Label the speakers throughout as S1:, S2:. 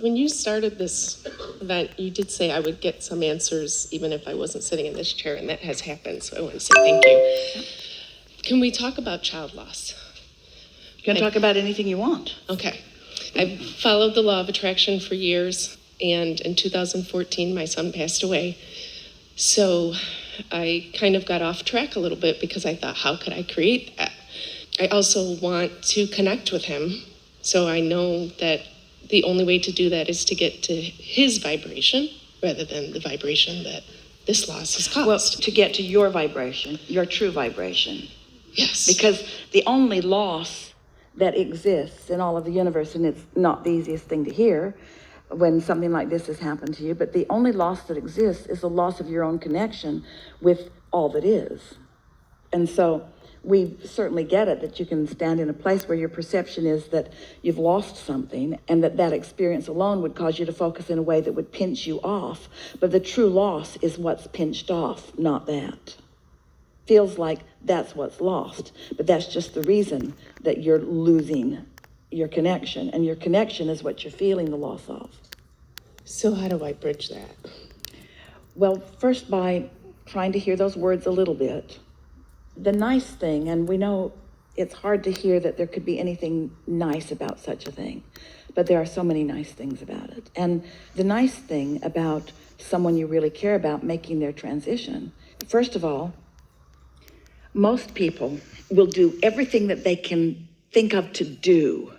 S1: when you started this event, you did say I would get some answers even if I wasn't sitting in this chair, and that has happened, so I want to say thank you. Can we talk about child loss?
S2: You can talk about anything you want.
S1: Okay. I've followed the law of attraction for years, and in 2014, my son passed away. So I kind of got off track a little bit because I thought, how could I create that? I also want to connect with him, so I know that the only way to do that is to get to his vibration rather than the vibration that this loss has caused.
S2: Well, to get to your vibration, your true vibration.
S1: Yes.
S2: Because the only loss that exists in all of the universe, and it's not the easiest thing to hear when something like this has happened to you, but the only loss that exists is the loss of your own connection with all that is. And so we certainly get it that you can stand in a place where your perception is that you've lost something, and that experience alone would cause you to focus in a way that would pinch you off. But the true loss is what's pinched off, not that. Feels like that's what's lost, but that's just the reason that you're losing your connection, and your connection is what you're feeling the loss of.
S1: So how do I bridge that?
S2: Well, first by trying to hear those words a little bit. The nice thing, and we know it's hard to hear that there could be anything nice about such a thing, but there are so many nice things about it. And the nice thing about someone you really care about making their transition, first of all, most people will do everything that they can think of to do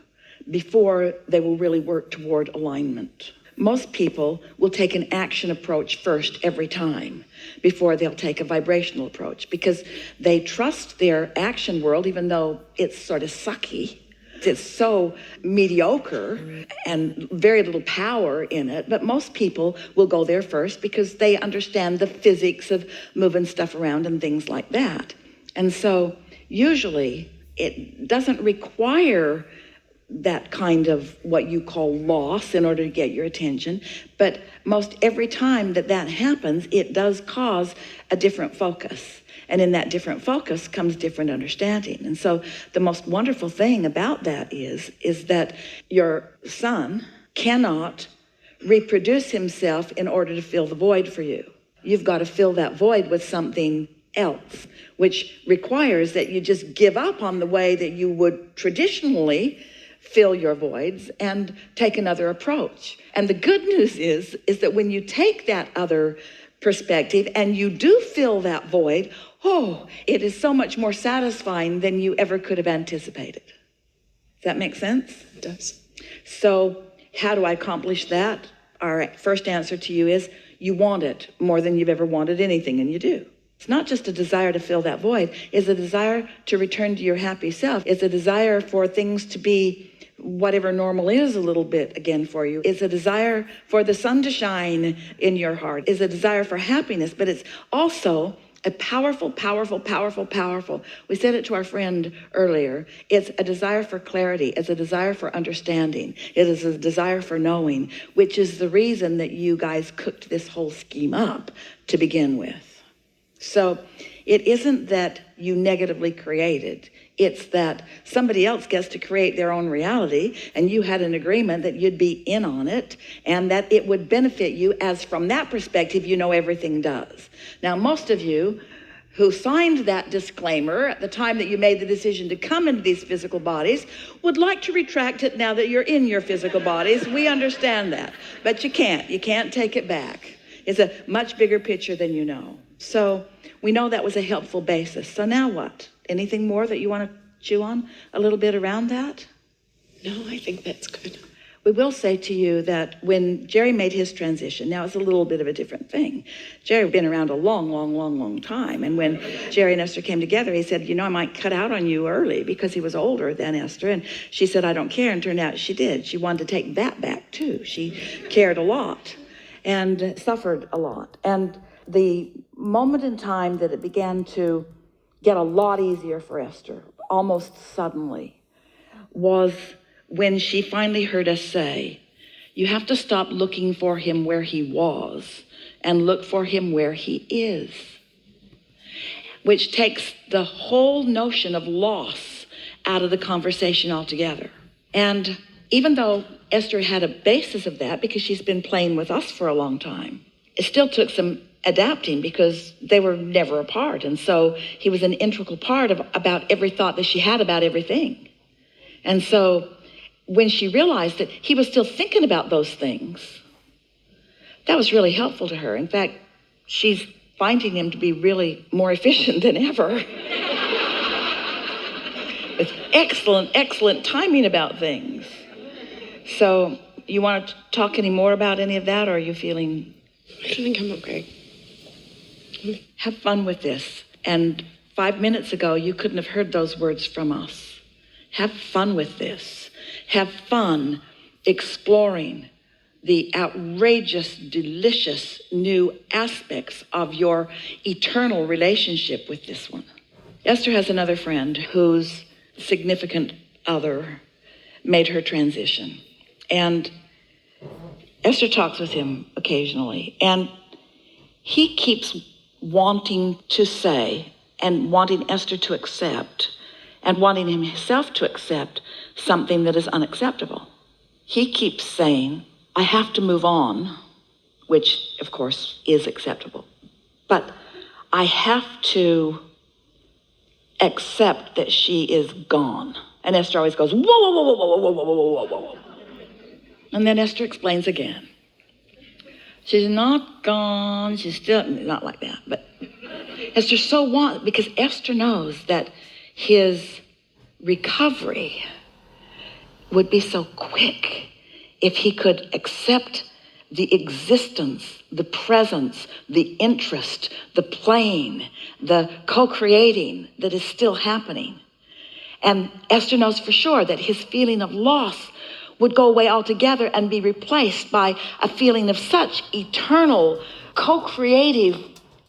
S2: before they will really work toward alignment. Most people will take an action approach first every time before they'll take a vibrational approach, because they trust their action world, even though it's sort of sucky. It's so mediocre and very little power in it, but most people will go there first because they understand the physics of moving stuff around and things like that. And so usually it doesn't require that kind of what you call loss in order to get your attention. But most every time that happens, it does cause a different focus. And in that different focus comes different understanding. And so the most wonderful thing about that is that your son cannot reproduce himself in order to fill the void for you. You've got to fill that void with something else, which requires that you just give up on the way that you would traditionally fill your voids and take another approach. And the good news is that when you take that other perspective and you do fill that void, it is so much more satisfying than you ever could have anticipated. Does that make sense?
S1: It does.
S2: So how do I accomplish that? Our first answer to you is you want it more than you've ever wanted anything, and you do. It's not just a desire to fill that void. It's a desire to return to your happy self. It's a desire for things to be whatever normal is a little bit again for you. It's a desire for the sun to shine in your heart. It's a desire for happiness, but it's also a powerful. We said it to our friend earlier. It's a desire for clarity. It's a desire for understanding. It is a desire for knowing, which is the reason that you guys cooked this whole scheme up to begin with. So it isn't that you negatively created. It's that somebody else gets to create their own reality, and you had an agreement that you'd be in on it and that it would benefit you, as from that perspective, you know everything does. Now, most of you who signed that disclaimer at the time that you made the decision to come into these physical bodies would like to retract it now that you're in your physical bodies. We understand that, but you can't take it back. It's a much bigger picture than you know. So we know that was a helpful basis. So now what? Anything more that you want to chew on a little bit around that?
S1: No, I think that's good.
S2: We will say to you that when Jerry made his transition, now it's a little bit of a different thing. Jerry had been around a long time. And when Jerry and Esther came together, he said, I might cut out on you early, because he was older than Esther. And she said, I don't care. And turned out she did. She wanted to take that back too. She cared a lot and suffered a lot. And the moment in time that it began to get a lot easier for Esther, almost suddenly, was when she finally heard us say, you have to stop looking for him where he was and look for him where he is, which takes the whole notion of loss out of the conversation altogether. And even though Esther had a basis of that because she's been playing with us for a long time, it still took some adapting because they were never apart. And so he was an integral part of about every thought that she had about everything. And so when she realized that he was still thinking about those things, that was really helpful to her. In fact, she's finding him to be really more efficient than ever. With excellent timing about things. So you want to talk any more about any of that, or are you feeling?
S1: I think I'm okay.
S2: Have fun with this. And 5 minutes ago, you couldn't have heard those words from us. Have fun with this. Have fun exploring the outrageous, delicious new aspects of your eternal relationship with this one. Esther has another friend whose significant other made her transition. And Esther talks with him occasionally. And he keeps wanting to say and wanting Esther to accept and wanting himself to accept something that is unacceptable. He keeps saying, I have to move on, which of course is acceptable. But I have to accept that she is gone. And Esther always goes, whoa, whoa, whoa, whoa, whoa, whoa, whoa, whoa, whoa. And then Esther explains again. She's not gone, she's still, not like that, but Esther because Esther knows that his recovery would be so quick if he could accept the existence, the presence, the interest, the playing, the co-creating that is still happening. And Esther knows for sure that his feeling of loss would go away altogether and be replaced by a feeling of such eternal, co-creative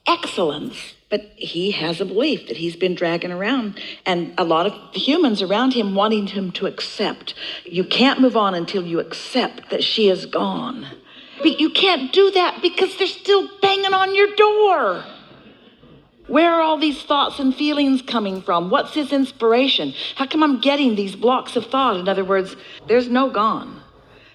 S2: excellence. But he has a belief that he's been dragging around, and a lot of humans around him wanting him to accept. You can't move on until you accept that she is gone. But you can't do that because they're still banging on your door. Where are all these thoughts and feelings coming from? What's his inspiration? How come I'm getting these blocks of thought? In other words, there's no gone.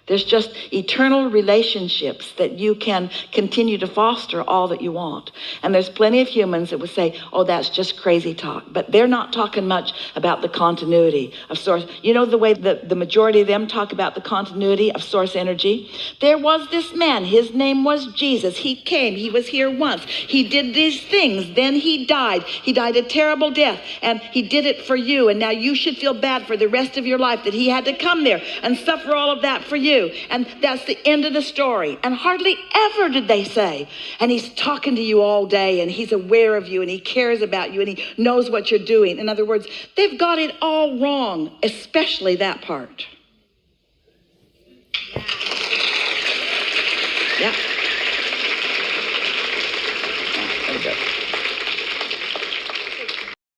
S2: There's just eternal relationships that you can continue to foster all that you want. And there's plenty of humans that would say, oh, that's just crazy talk. But they're not talking much about the continuity of source. You know the way that the majority of them talk about the continuity of source energy? There was this man, his name was Jesus. He came, he was here once. He did these things, then he died. He died a terrible death, and he did it for you. And now you should feel bad for the rest of your life that he had to come there and suffer all of that for you. And that's the end of the story. And hardly ever did they say, and he's talking to you all day, and he's aware of you, and he cares about you, and he knows what you're doing. In other words, they've got it all wrong, especially that part. Yeah. There we go.